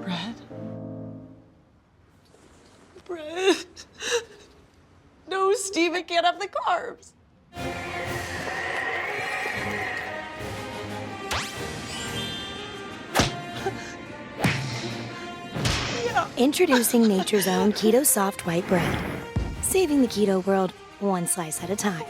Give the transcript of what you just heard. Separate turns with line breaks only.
Bread? Bread. No, Steve, I can't have the carbs.
Introducing nature's own Keto Soft White Bread. Saving the keto world one slice at a time.